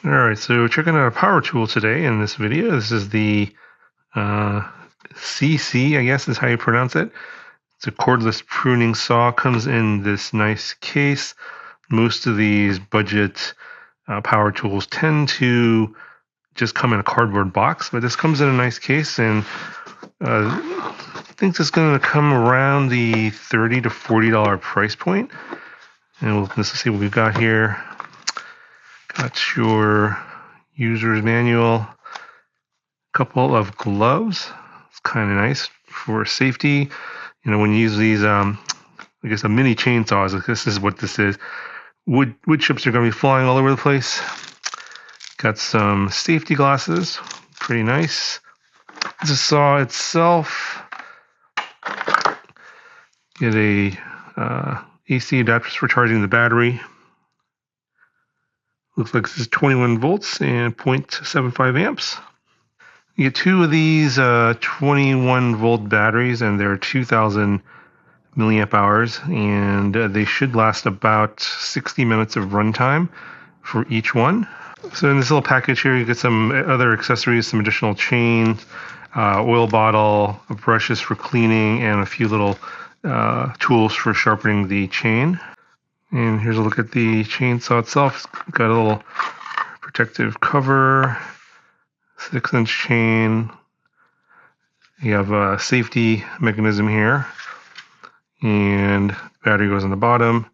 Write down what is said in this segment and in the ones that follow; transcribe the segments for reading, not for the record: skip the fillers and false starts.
Alright, so checking out a power tool today in this video. This is the CC, I guess is how you pronounce it. It's a cordless pruning saw. Comes in this nice case. Most of these budget power tools tend to just come in a cardboard box, but this comes in a nice case, and I think it's going to come around the $30 to $40 price point. And let's see what we've got here. Got your user's manual, a couple of gloves. It's kind of nice for safety. You know, when you use these, I guess a mini chainsaws, this is what this is. Wood chips are going to be flying all over the place. Got some safety glasses, pretty nice. The saw itself. Get a AC adapters for charging the battery. Looks like this is 21 volts and 0.75 amps. You get two of these 21 volt batteries, and they're 2,000 milliamp hours, and they should last about 60 minutes of runtime for each one. So in this little package here, you get some other accessories, some additional chains, oil bottle, brushes for cleaning, and a few little tools for sharpening the chain. And here's a look at the chainsaw itself. It's got a little protective cover, 6-inch chain. You have a safety mechanism here, and the battery goes on the bottom.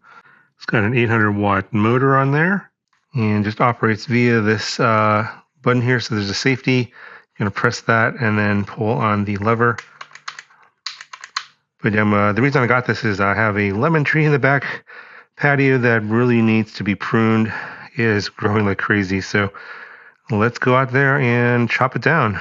It's got an 800 watt motor on there, and just operates via this button here. So there's a safety. You're going to press that and then pull on the lever. But the reason I got this is I have a lemon tree in the back patio that really needs to be pruned. It is growing like crazy, so let's go out there and chop it down.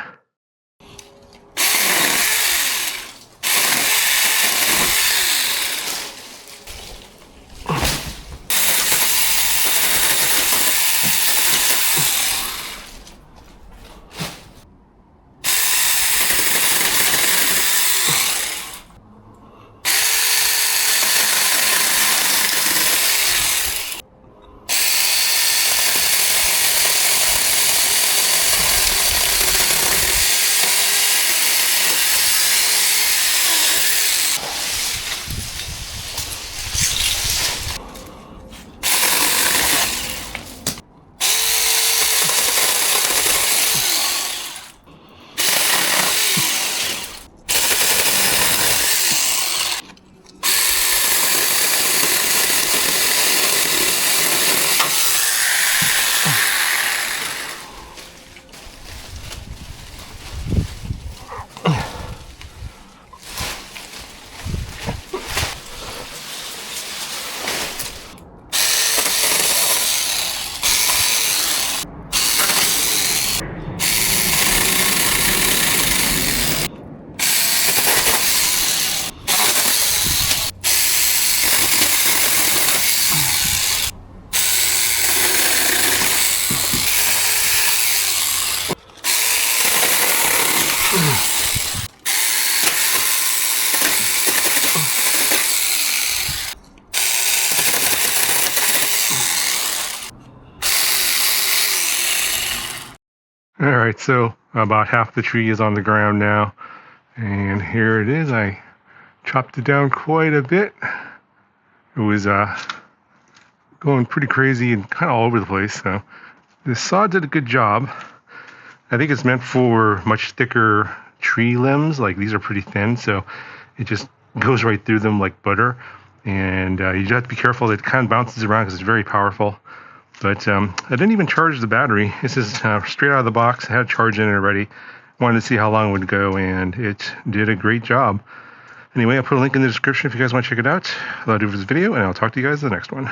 Alright, so about half the tree is on the ground now, and here it is. I chopped it down quite a bit. It was going pretty crazy and kind of all over the place, so this saw did a good job. I think it's meant for much thicker tree limbs. Like, these are pretty thin, so it just goes right through them like butter, and you just have to be careful. It kind of bounces around because it's very powerful. But I didn't even charge the battery. This is straight out of the box. I had a charge in it already. Wanted to see how long it would go, and it did a great job. Anyway, I'll put a link in the description if you guys want to check it out. That'll do for this video, and I'll talk to you guys in the next one.